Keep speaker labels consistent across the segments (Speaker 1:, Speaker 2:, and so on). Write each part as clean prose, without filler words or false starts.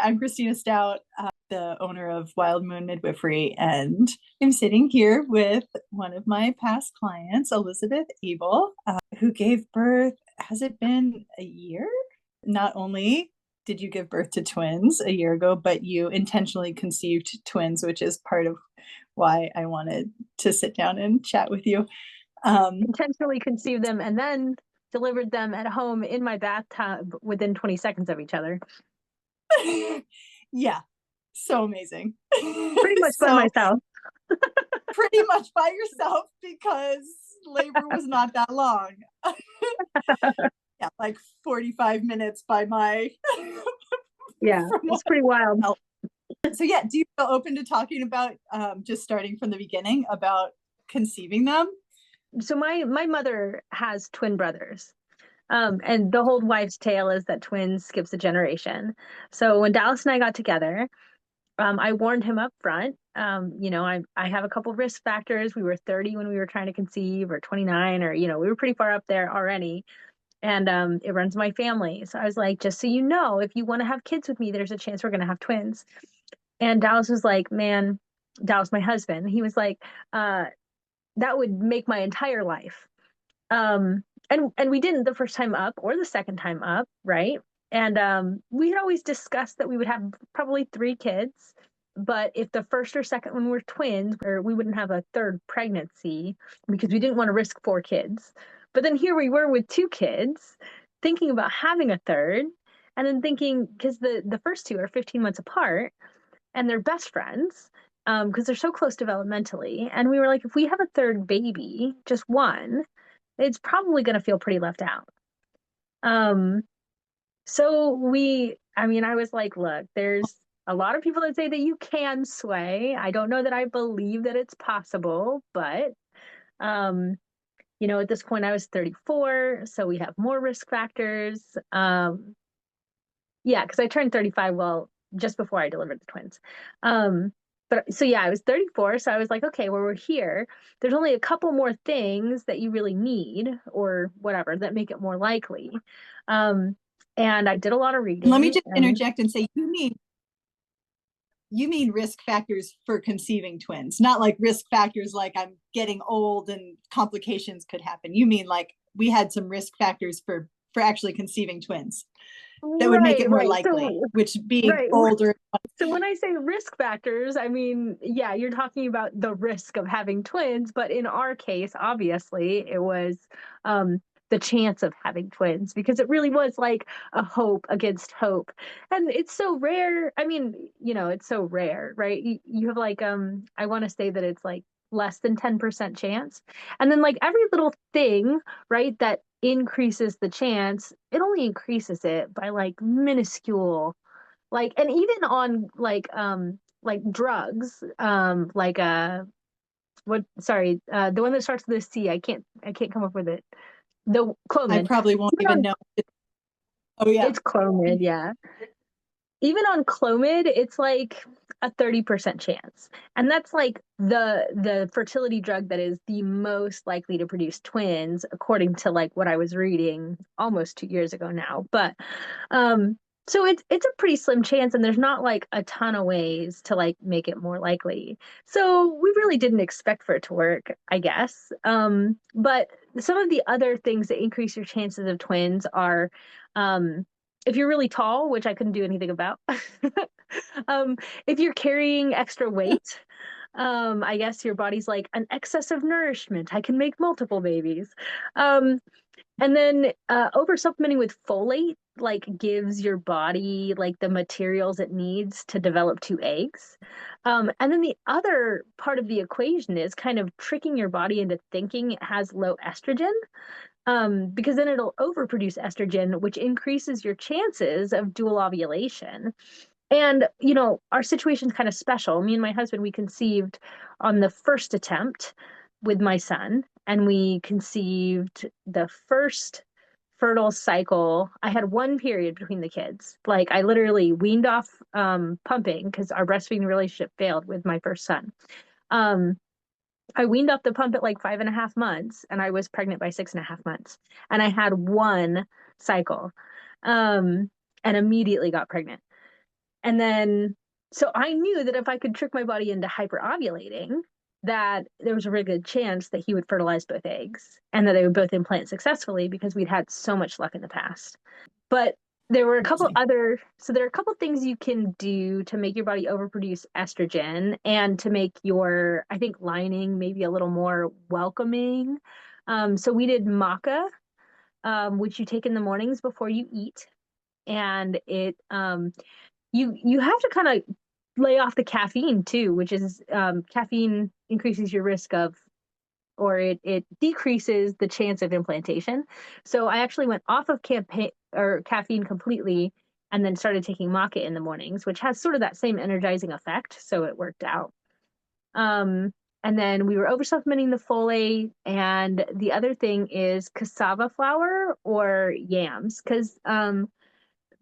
Speaker 1: I'm Christina Stout, the owner of WildMoon Midwifery, and I'm sitting here with one of my past clients, Elizabeth Abel, who gave birth. Has it been a year? Not only did you give birth to twins a year ago, but you intentionally conceived twins, which is part of why I wanted to sit down and chat with you.
Speaker 2: Intentionally conceived them and then delivered them at home in my bathtub within 20 seconds of each other.
Speaker 1: Yeah, so amazing.
Speaker 2: Pretty much by myself.
Speaker 1: Pretty much by yourself because labor was not that long. Yeah, like 45 minutes by my.
Speaker 2: Yeah, it's pretty wild.
Speaker 1: So yeah, do you feel open to talking about just starting from the beginning about conceiving them?
Speaker 2: So my mother has twin brothers. And the whole wives' tale is that twins skips a generation. So when Dallas and I got together, I warned him up front. I have a couple risk factors. We were 30 when we were trying to conceive, or 29, or, we were pretty far up there already. And it runs my family. So I was like, just so you know, if you want to have kids with me, there's a chance we're going to have twins. And Dallas was like, man, Dallas, my husband, he was like, that would make my entire life. And we didn't the first time up or the second time up, right? And we had always discussed that we would have probably 3 kids, but if the first or second one were twins, or we wouldn't have a third pregnancy because we didn't want to risk 4 kids. But then here we were with 2 kids, thinking about having a third, and then thinking because the first two are 15 months apart, and they're best friends because they're so close developmentally. And we were like, if we have a third baby, just one, it's probably going to feel pretty left out. Um, I was like, look, there's a lot of people that say that you can sway. I don't know that I believe that it's possible, but at this point I was 34, so we have more risk factors. Yeah, because I turned 35, well, just before I delivered the twins. But so yeah, I was 34, so I was like, okay, well, we're here. There's only a couple more things that you really need, or whatever, that make it more likely. And I did a lot of
Speaker 1: Let me
Speaker 2: reading.
Speaker 1: just interject and say, you mean risk factors for conceiving twins, not like risk factors like I'm getting old and complications could happen. You mean like we had some risk factors for actually conceiving twins that would make it more
Speaker 2: Right.
Speaker 1: likely,
Speaker 2: So,
Speaker 1: which being
Speaker 2: right.
Speaker 1: older.
Speaker 2: So when I say risk factors, I mean, yeah, you're talking about the risk of having twins, but in our case, obviously, it was the chance of having twins because it really was like a hope against hope. And it's so rare. I mean, it's so rare, right? You have like I want to say that it's like less than 10% chance. And then like every little thing, right, that increases the chance, it only increases it by like minuscule, like, and even on like drugs, the one that starts with a C. I can't come up with it. The
Speaker 1: I
Speaker 2: Clomid.
Speaker 1: probably won't
Speaker 2: Even
Speaker 1: even
Speaker 2: on
Speaker 1: know. Oh yeah.
Speaker 2: It's Clomid, yeah. Even on Clomid, it's like a 30% chance. And that's like the fertility drug that is the most likely to produce twins, according to like what I was reading almost 2 years ago now. But um so it's a pretty slim chance, and there's not like a ton of ways to like make it more likely. So we really didn't expect for it to work, I guess. But some of the other things that increase your chances of twins are um if you're really tall, which I couldn't do anything about, um, if you're carrying extra weight, I guess your body's like an excess of nourishment. I can make multiple babies. Um, and then over supplementing with folate like gives your body like the materials it needs to develop 2 eggs. And then the other part of the equation is kind of tricking your body into thinking it has low estrogen, because then it'll overproduce estrogen, which increases your chances of dual ovulation. And, our situation's kind of special. Me and my husband, we conceived on the first attempt with my son, and we conceived the first fertile cycle. I had one period between the kids. Like I literally weaned off pumping because our breastfeeding relationship failed with my first son. Um, I weaned off the pump at like 5.5 months, and I was pregnant by 6.5 months. And I had one cycle, and immediately got pregnant. And then, so I knew that if I could trick my body into hyperovulating, that there was a really good chance that he would fertilize both eggs and that they would both implant successfully because we'd had so much luck in the past. But there were a couple
Speaker 1: Amazing.
Speaker 2: other, so there are a couple things you can do to make your body overproduce estrogen and to make your, I think, lining maybe a little more welcoming. So we did maca, which you take in the mornings before you eat, and it you have to kind of lay off the caffeine too, which is caffeine increases your risk of, or it decreases the chance of implantation. So I actually went off of caffeine completely and then started taking maca in the mornings, which has sort of that same energizing effect. So it worked out. Um, and then we were over supplementing the folate. And the other thing is cassava flour or yams, because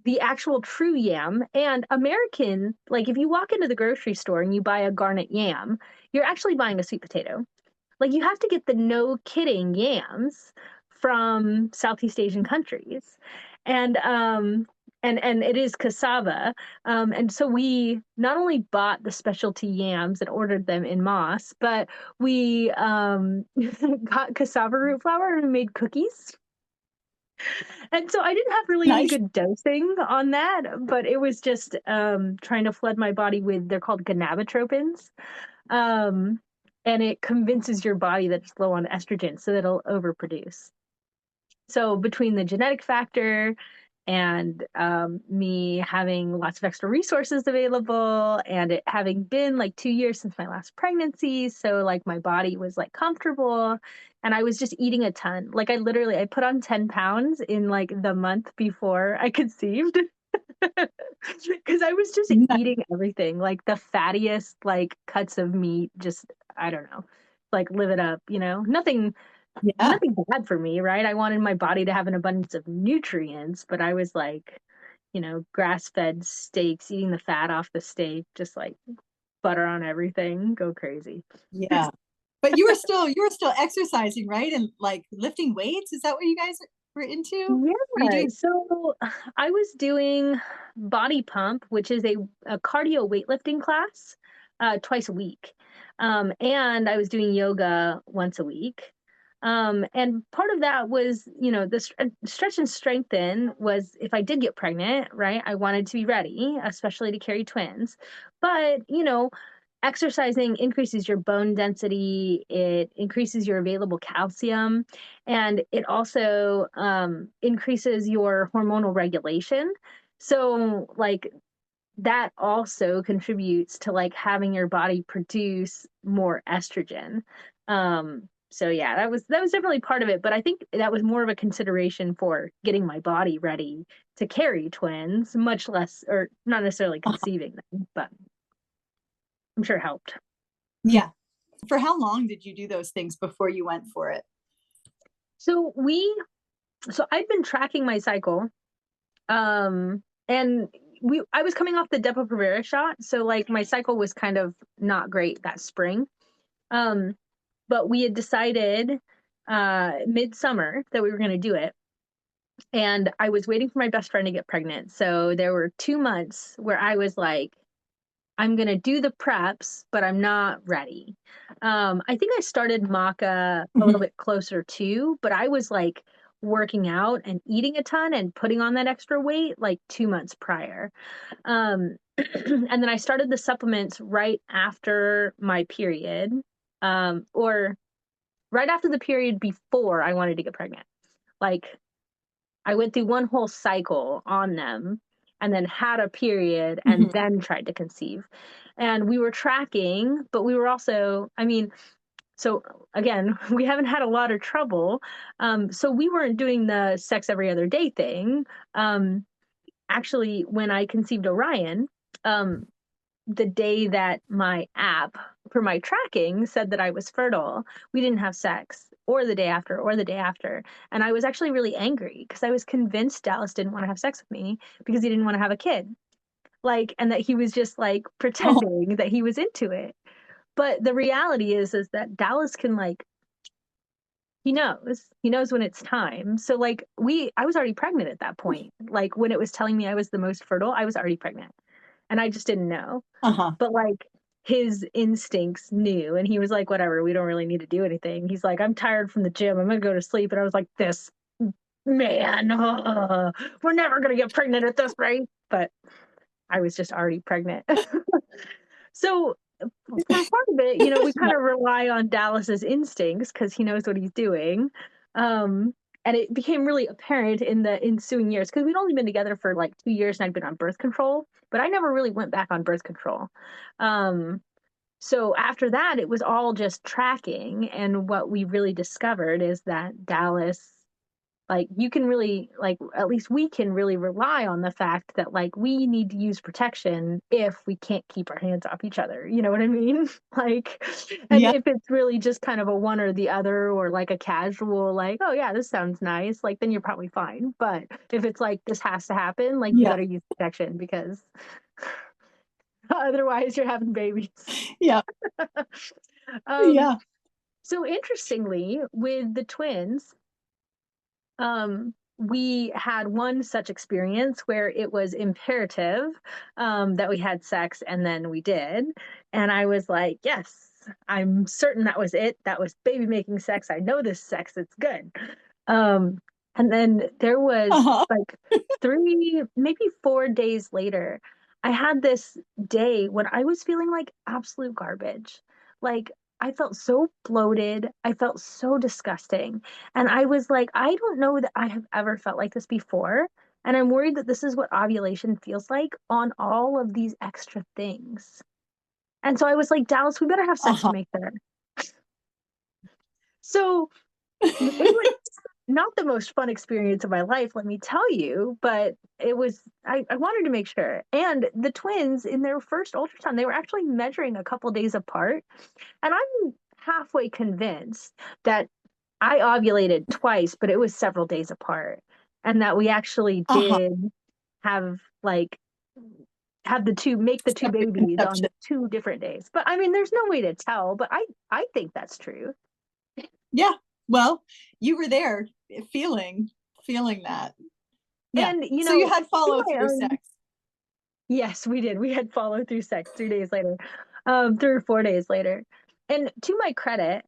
Speaker 2: the actual true yam and American, like if you walk into the grocery store and you buy a garnet yam, you're actually buying a sweet potato. Like you have to get the no kidding yams from Southeast Asian countries. And and it is cassava. And so we not only bought the specialty yams and ordered them in Moss, but we got cassava root flour and made cookies. And so I didn't have really any
Speaker 1: Nice.
Speaker 2: good dosing on that, but it was just trying to flood my body with, they're called gannabitropins. Um, and it convinces your body that it's low on estrogen so that it'll overproduce. So between the genetic factor and me having lots of extra resources available and it having been like 2 years since my last pregnancy, so like my body was like comfortable and I was just eating a ton. Like I put on 10 pounds in like the month before I conceived. Because I was just
Speaker 1: Nice.
Speaker 2: eating everything, like the fattiest like cuts of meat, just I don't know, like live it up, nothing
Speaker 1: Yeah.
Speaker 2: nothing bad for me, right? I wanted my body to have an abundance of nutrients, but I was like, grass-fed steaks, eating the fat off the steak, just like butter on everything, go crazy.
Speaker 1: Yeah. But you were still exercising, right? And like lifting weights? Is that what you guys were into? Were you
Speaker 2: Yeah,
Speaker 1: doing?
Speaker 2: so I was doing body pump, which is a cardio weightlifting class, twice a week. And I was doing yoga once a week. And part of that was, the stretch and strengthen was if I did get pregnant, right? I wanted to be ready, especially to carry twins. But, exercising increases your bone density, it increases your available calcium, and it also increases your hormonal regulation. So, like, that also contributes to like having your body produce more estrogen. So yeah, that was definitely part of it, but I think that was more of a consideration for getting my body ready to carry twins, much less, or not necessarily conceiving them, but I'm sure it helped.
Speaker 1: Yeah. For how long did you do those things before you went for it?
Speaker 2: So I'd been tracking my cycle, and I was coming off the Depo-Provera shot, so like my cycle was kind of not great that spring. Um, but we had decided midsummer that we were going to do it. And I was waiting for my best friend to get pregnant. So there were 2 months where I was like, I'm going to do the preps, but I'm not ready. I think I started maca a little
Speaker 1: Mhm.
Speaker 2: bit closer too, but I was like working out and eating a ton and putting on that extra weight like 2 months prior. And then I started the supplements right after my period, or right after the period before I wanted to get pregnant. Like I went through one whole cycle on them and then had a period and
Speaker 1: Mhm.
Speaker 2: then tried to conceive. And we were tracking, but we were also, I mean, so again, we haven't had a lot of trouble. So we weren't doing the sex every other day thing. Um, Actually, when I conceived Orion, um, the day that my app for my tracking said that I was fertile, we didn't have sex, or the day after, or the day after. And I was actually really angry because I was convinced Dallas didn't want to have sex with me because he didn't want to have a kid. Like, and that he was just like
Speaker 1: Oh,
Speaker 2: pretending that he was into it. But the reality is that Dallas can like, he knows when it's time. So like I was already pregnant at that point. Like when it was telling me I was the most fertile, I was already pregnant. and I just didn't know.
Speaker 1: Uh-huh.
Speaker 2: But like his instincts knew, and he was like, whatever, we don't really need to do anything. He's like, I'm tired from the gym, I'm gonna go to sleep. And I was like, this man, we're never gonna get pregnant at this rate. But I was just already pregnant. So for part of it, we kind of rely on Dallas's instincts because he knows what he's doing. And it became really apparent in the ensuing years because we'd only been together for like 2 years and I'd been on birth control, but I never really went back on birth control. Um, so after that, it was all just tracking. And what we really discovered is that Dallas, like, you can really, like, at least we can really rely on the fact that, like, we need to use protection if we can't keep our hands off each other. You know what I mean? Like, and
Speaker 1: Yeah.
Speaker 2: if it's really just kind of a one or the other, or like a casual, like, oh, yeah, this sounds nice, like, then you're probably fine. But if it's like, this has to happen, like, you
Speaker 1: Yeah.
Speaker 2: got to use protection because otherwise you're having babies.
Speaker 1: Yeah.
Speaker 2: um,
Speaker 1: Yeah.
Speaker 2: so interestingly, with the twins, we had one such experience where it was imperative that we had sex, and then we did. And I was like, yes, I'm certain that was it. That was baby making sex. I know this sex. It's good. Um, and then there was
Speaker 1: Uh-huh.
Speaker 2: like 3, maybe 4 days later, I had this day when I was feeling like absolute garbage. Like, I felt so bloated. I felt so disgusting. And I was like, I don't know that I have ever felt like this before. And I'm worried that this is what ovulation feels like on all of these extra things. And so I was like, Dallas, we better have sex to
Speaker 1: Uh-huh.
Speaker 2: make better. So it was not the most fun experience of my life, let me tell you, but I wanted to make sure. And the twins, in their first ultrasound, they were actually measuring a couple days apart. And I'm halfway convinced that I ovulated twice, but it was several days apart. And that we actually
Speaker 1: Uh-huh.
Speaker 2: did have like have the two make the two
Speaker 1: Separate
Speaker 2: babies on
Speaker 1: conception.
Speaker 2: 2 different days. But I mean, there's no way to tell, but I think that's true.
Speaker 1: Yeah. Well, you were there feeling that. Yeah.
Speaker 2: And
Speaker 1: So you had
Speaker 2: to
Speaker 1: follow
Speaker 2: my
Speaker 1: through
Speaker 2: own,
Speaker 1: sex.
Speaker 2: yes, we did. We had follow through sex 3 days later, 3 or 4 days later. And to my credit,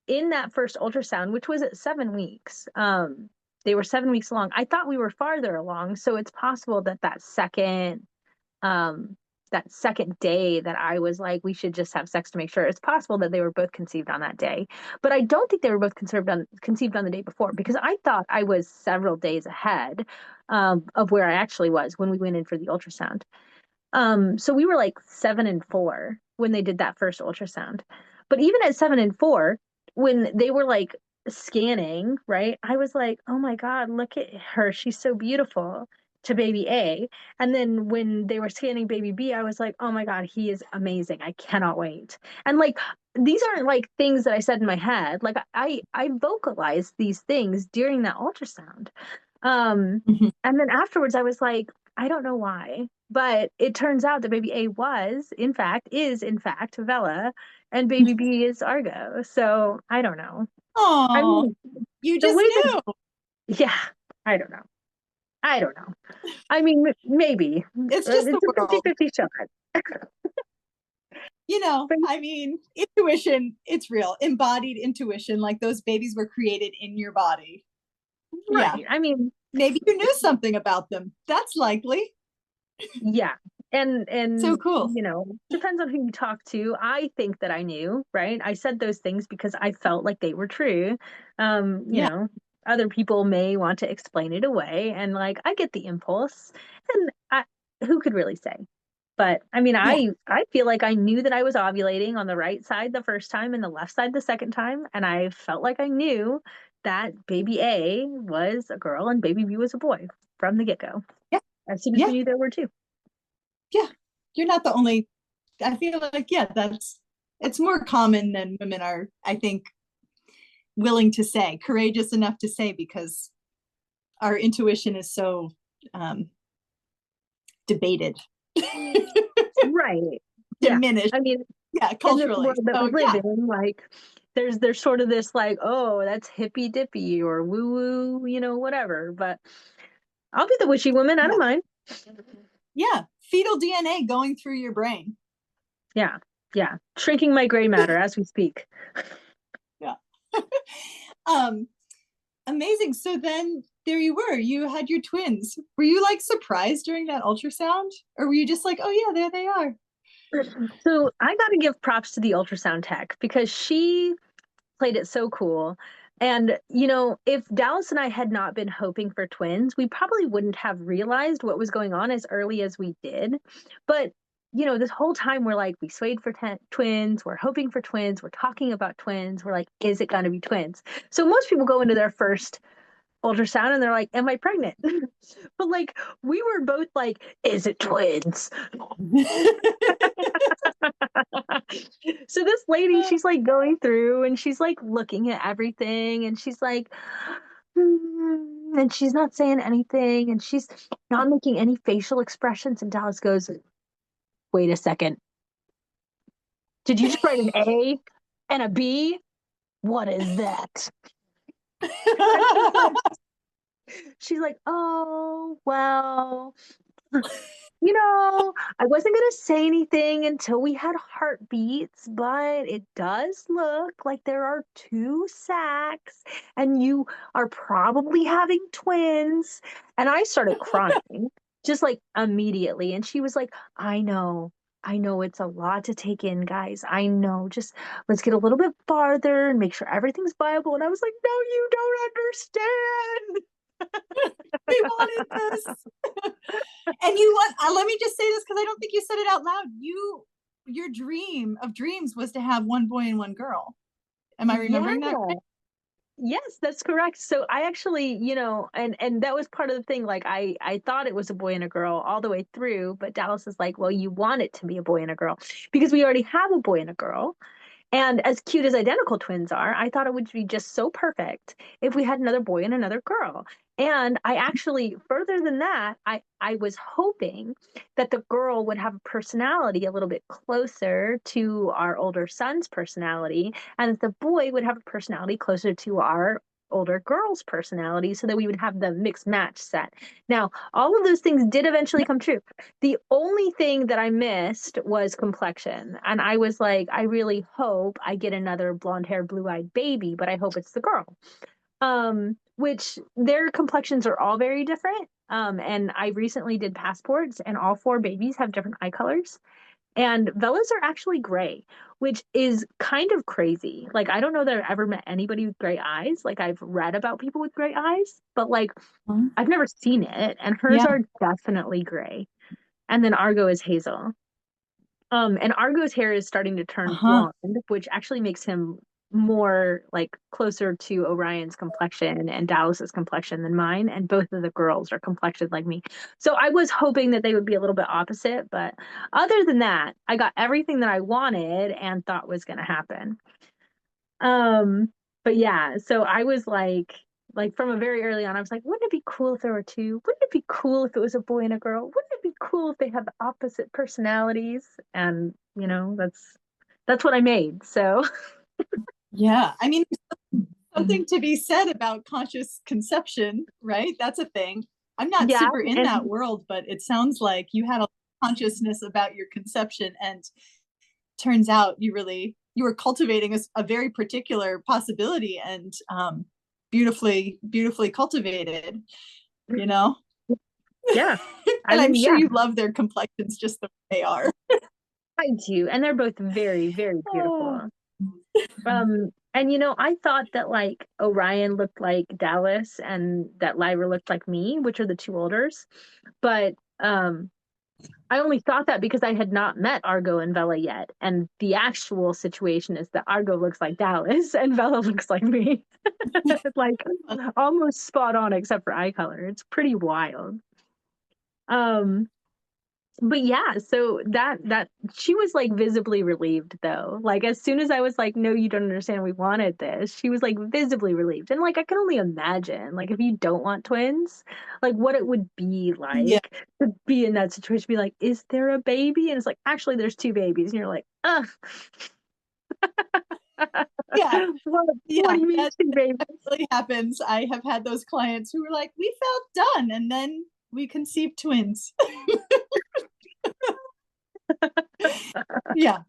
Speaker 2: in that first ultrasound, which was at 7 weeks, they were 7 weeks long. I thought we were farther along, so it's possible that um, that second day that I was like, we should just have sex to make sure. It's possible that they were both conceived on that day, but I don't think they were both conceived on the day before because I thought I was several days ahead of where I actually was when we went in for the ultrasound. So we were like 7 and 4 when they did that first ultrasound. But even at 7 and 4, when they were like scanning, right, I was like, oh my God, look at her. She's so beautiful to baby A. And then when they were scanning baby B, I was like, oh my God, he is amazing. I cannot wait. And like, these aren't like things that I said in my head. Like I vocalized these things during that ultrasound. Um,
Speaker 1: Mhm.
Speaker 2: and then afterwards I was like, I don't know why, but it turns out that baby A is in fact Vela, and baby B is Argo. So I don't know. I
Speaker 1: Oh,
Speaker 2: mean,
Speaker 1: you
Speaker 2: the
Speaker 1: just
Speaker 2: way that,
Speaker 1: knew.
Speaker 2: yeah, I don't know. I don't know. I mean, maybe.
Speaker 1: It's just the
Speaker 2: It's a
Speaker 1: world.
Speaker 2: 50-50 shot. But
Speaker 1: I mean, intuition, it's real. Embodied intuition, like those babies were created in your body. Yeah.
Speaker 2: right. I mean,
Speaker 1: Maybe you knew something about them. That's likely.
Speaker 2: yeah.
Speaker 1: So
Speaker 2: And
Speaker 1: cool.
Speaker 2: depends on who you talk to. I think that I knew, right? I said those things because I felt like they were true.
Speaker 1: Yeah.
Speaker 2: Other people may want to explain it away, and like I get the impulse. And who could really say? But I mean,
Speaker 1: Yeah.
Speaker 2: I feel like I knew that I was ovulating on the right side the first time and the left side the second time, and I felt like I knew that baby A was a girl and baby B was a boy from the get-go.
Speaker 1: Yeah.
Speaker 2: As soon as we
Speaker 1: Yeah.
Speaker 2: knew there were two.
Speaker 1: Yeah. You're not the only, I feel like, yeah, it's more common than women are, I think, willing to say, courageous enough to say, because our intuition is so um, debated,
Speaker 2: Right. Yeah.
Speaker 1: diminished.
Speaker 2: I mean,
Speaker 1: Yeah,
Speaker 2: in this
Speaker 1: culturally.
Speaker 2: world that we
Speaker 1: So
Speaker 2: live
Speaker 1: yeah,
Speaker 2: in, like there's sort of this like, oh, that's hippy dippy or woo woo, whatever. But I'll be the wishy woman. I don't
Speaker 1: yeah,
Speaker 2: mind.
Speaker 1: yeah. fetal DNA going through your brain.
Speaker 2: Yeah. Yeah. Shrinking my gray matter as we speak.
Speaker 1: Yeah. um, Amazing. So then there you were. You had your twins. Were you like surprised during that ultrasound? Or were you just like, oh yeah, there they are?
Speaker 2: So I got to give props to the ultrasound tech because she played it so cool. And, if Dallas and I had not been hoping for twins, we probably wouldn't have realized what was going on as early as we did. But, this whole time we're like, we swayed for twins, we're hoping for twins, we're talking about twins, we're like, is it going to be twins? So most people go into their first ultrasound and they're like, am I pregnant? But like, we were both like, is it twins? So this lady, she's like going through and she's like looking at everything and she's like, and she's not saying anything and she's not making any facial expressions. And Dallas goes, wait a second. Did you just write an A and a B? What is that? She's like, oh, well, I wasn't going to say anything until we had heartbeats, but it does look like there are two sacs and you are probably having twins. And I started crying just like immediately. And she was like, I know. I know it's a lot to take in, guys. I know. Just let's get a little bit farther and make sure everything's viable. And I was like, no, you don't understand.
Speaker 1: They wanted this. And you want, let me just say this because I don't think you said it out loud. Your dream of dreams was to have one boy and one girl. Am I remembering that right?
Speaker 2: Yes, that's correct. So I actually, and that was part of the thing. Like I thought it was a boy and a girl all the way through, but Dallas is like, well, you want it to be a boy and a girl because we already have a boy and a girl. And as cute as identical twins are, I thought it would be just so perfect if we had another boy and another girl. And I actually, further than that, I was hoping that the girl would have a personality a little bit closer to our older son's personality, and that the boy would have a personality closer to our older girl's personality so that we would have the mixed match set. Now, all of those things did eventually come true. The only thing that I missed was complexion. And I was like, I really hope I get another blonde hair, blue eyed baby, but I hope it's the girl. Which their complexions are all very different. And I recently did passports, and all four babies have different eye colors. And Bella's are actually gray, which is kind of crazy. Like, I don't know that I've ever met anybody with gray eyes. Like, I've read about people with gray eyes, but like, I've never seen it. And hers
Speaker 1: Yeah.
Speaker 2: are definitely gray. And then Argo is hazel. And Argo's hair is starting to turn blonde, which actually makes him more like closer to Orion's complexion and Dallas's complexion than mine. And both of the girls are complexioned like me. So I was hoping that they would be a little bit opposite. But other than that, I got everything that I wanted and thought was going to happen. But yeah, so I was like from a very early on, I was like, wouldn't it be cool if there were two? Wouldn't it be cool if it was a boy and a girl? Wouldn't it be cool if they had the opposite personalities? And that's what I made. So
Speaker 1: yeah, I mean, something to be said about conscious conception, right? That's a thing. I'm not
Speaker 2: yeah,
Speaker 1: super in that world, but it sounds like you had a consciousness about your conception, and turns out you were cultivating a very particular possibility, and beautifully cultivated,
Speaker 2: yeah.
Speaker 1: And I'm sure you love their complexions just the way they are.
Speaker 2: I do, and they're both very, very beautiful. And I thought that like Orion looked like Dallas and that Lyra looked like me, which are the two olders. But I only thought that because I had not met Argo and Vela yet. And the actual situation is that Argo looks like Dallas and Vela looks like me. Like almost spot on except for eye color. It's pretty wild. But yeah, so that she was like visibly relieved though. Like as soon as I was like, no, you don't understand, we wanted this, she was like visibly relieved. And like I can only imagine, like if you don't want twins, like what it would be like to be in that situation, be like, is there a baby? And it's like, actually there's two babies, and you're like, ugh.
Speaker 1: Yeah.
Speaker 2: What do you mean two babies?
Speaker 1: That really happens. I have had those clients who were like, we felt done, and then we conceived twins. Yeah.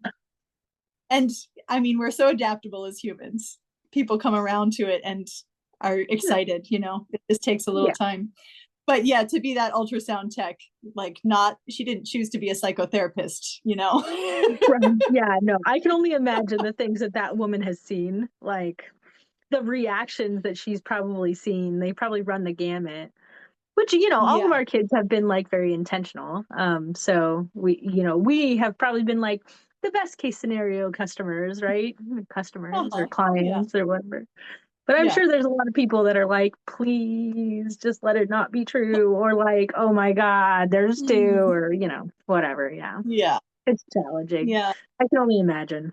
Speaker 1: And I mean, we're so adaptable as humans. People come around to it and are excited, you know, it just takes a little
Speaker 2: Yeah.
Speaker 1: time. But yeah, to be that ultrasound tech, like not, she didn't choose to be a psychotherapist, you know?
Speaker 2: Right. Yeah, no, I can only imagine the things that that woman has seen, like the reactions that she's probably seen. They probably run the gamut. Which, you know, all of
Speaker 1: Yeah.
Speaker 2: our kids have been like very intentional. So we have probably been like the best case scenario customers, right? Customers or
Speaker 1: Uh-huh. Yeah.
Speaker 2: clients or whatever. But I'm
Speaker 1: Yeah.
Speaker 2: sure there's a lot of people that are like, please just let it not be true, or like, oh my God, there's two,
Speaker 1: Mm.
Speaker 2: or whatever. Yeah.
Speaker 1: Yeah.
Speaker 2: It's challenging.
Speaker 1: Yeah.
Speaker 2: I can only imagine.